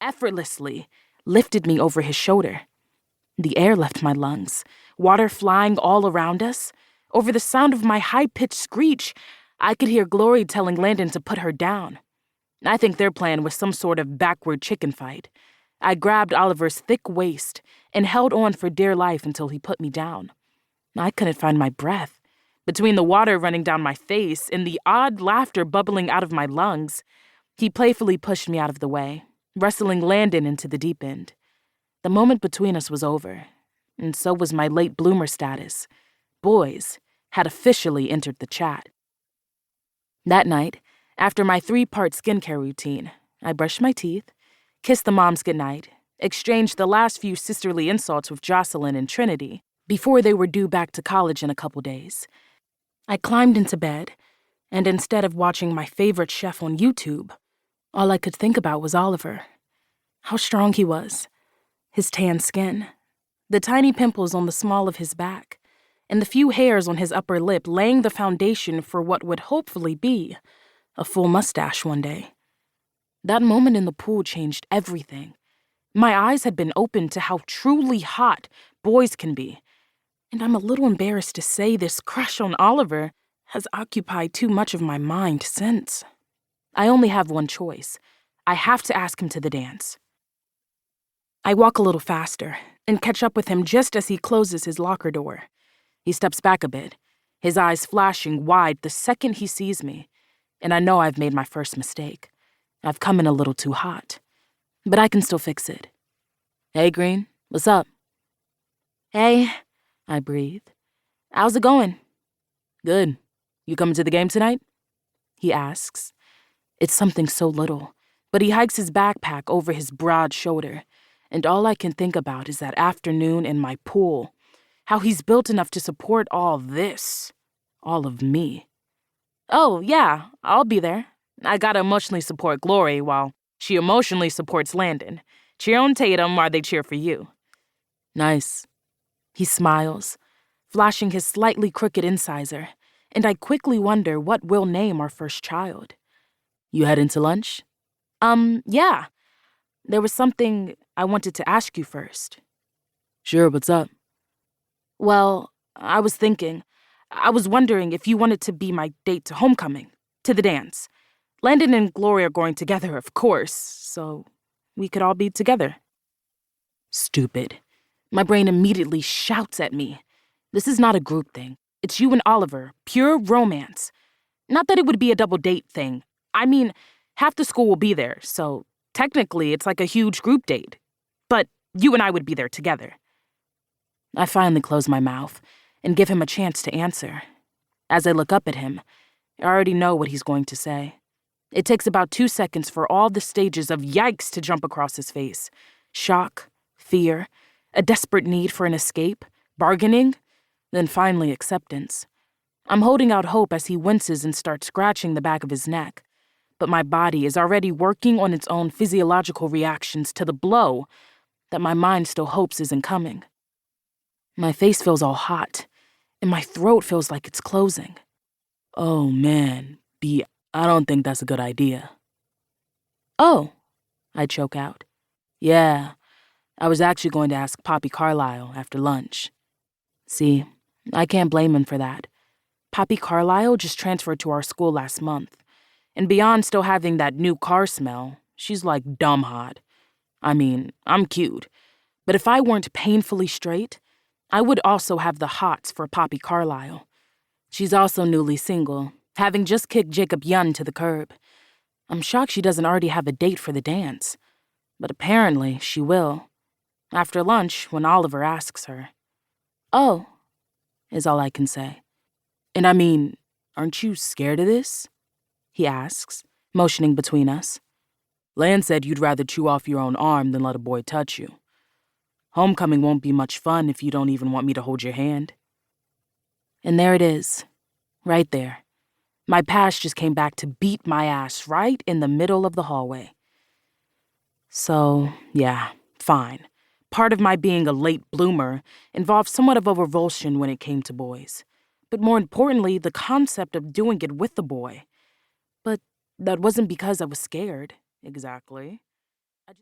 effortlessly, lifted me over his shoulder. The air left my lungs, water flying all around us. Over the sound of my high-pitched screech, I could hear Glory telling Landon to put her down. I think their plan was some sort of backward chicken fight. I grabbed Oliver's thick waist and held on for dear life until he put me down. I couldn't find my breath. Between the water running down my face and the odd laughter bubbling out of my lungs, he playfully pushed me out of the way, wrestling Landon into the deep end. The moment between us was over, and so was my late bloomer status. Boys had officially entered the chat. That night, after my 3-part skincare routine, I brushed my teeth, kissed the moms goodnight, exchanged the last few sisterly insults with Jocelyn and Trinity before they were due back to college in a couple days. I climbed into bed, and instead of watching my favorite chef on YouTube, all I could think about was Oliver. How strong he was. His tan skin, the tiny pimples on the small of his back, and the few hairs on his upper lip laying the foundation for what would hopefully be a full mustache one day. That moment in the pool changed everything. My eyes had been opened to how truly hot boys can be, and I'm a little embarrassed to say this crush on Oliver has occupied too much of my mind since. I only have one choice. I have to ask him to the dance. I walk a little faster and catch up with him just as he closes his locker door. He steps back a bit, his eyes flashing wide the second he sees me, and I know I've made my first mistake. I've come in a little too hot, but I can still fix it. Hey, Green, what's up? Hey, I breathe. How's it going? Good. You coming to the game tonight? He asks. It's something so little, but he hikes his backpack over his broad shoulder, and all I can think about is that afternoon in my pool, how he's built enough to support all this, all of me. Oh, yeah, I'll be there. I gotta emotionally support Glory while she emotionally supports Landon. Cheer on Tatum while they cheer for you. Nice. He smiles, flashing his slightly crooked incisor, and I quickly wonder what we'll name our first child. You heading to lunch? Yeah. There was something I wanted to ask you first. Sure, what's up? Well, I was wondering if you wanted to be my date to homecoming, to the dance. Landon and Glory are going together, of course, so we could all be together. Stupid. My brain immediately shouts at me. This is not a group thing. It's you and Oliver, pure romance. Not that it would be a double date thing. I mean, half the school will be there, so technically it's like a huge group date. But you and I would be there together. I finally close my mouth and give him a chance to answer. As I look up at him, I already know what he's going to say. It takes about 2 seconds for all the stages of yikes to jump across his face. Shock, fear, a desperate need for an escape, bargaining, then finally acceptance. I'm holding out hope as he winces and starts scratching the back of his neck, but my body is already working on its own physiological reactions to the blow that my mind still hopes isn't coming. My face feels all hot, and my throat feels like it's closing. Oh man, B, I don't think that's a good idea. Oh, I choke out. Yeah, I was actually going to ask Poppy Carlisle after lunch. See, I can't blame him for that. Poppy Carlisle just transferred to our school last month, and beyond still having that new car smell, she's like dumb hot. I mean, I'm cute, but if I weren't painfully straight, I would also have the hots for Poppy Carlisle. She's also newly single, having just kicked Jacob Yoon to the curb. I'm shocked she doesn't already have a date for the dance, but apparently she will. After lunch, when Oliver asks her. Oh, is all I can say. And I mean, aren't you scared of this? He asks, motioning between us. Lan said you'd rather chew off your own arm than let a boy touch you. Homecoming won't be much fun if you don't even want me to hold your hand. And there it is, right there. My past just came back to beat my ass right in the middle of the hallway. So, yeah, fine. Part of my being a late bloomer involved somewhat of a revulsion when it came to boys. But more importantly, the concept of doing it with a boy. But that wasn't because I was scared, exactly.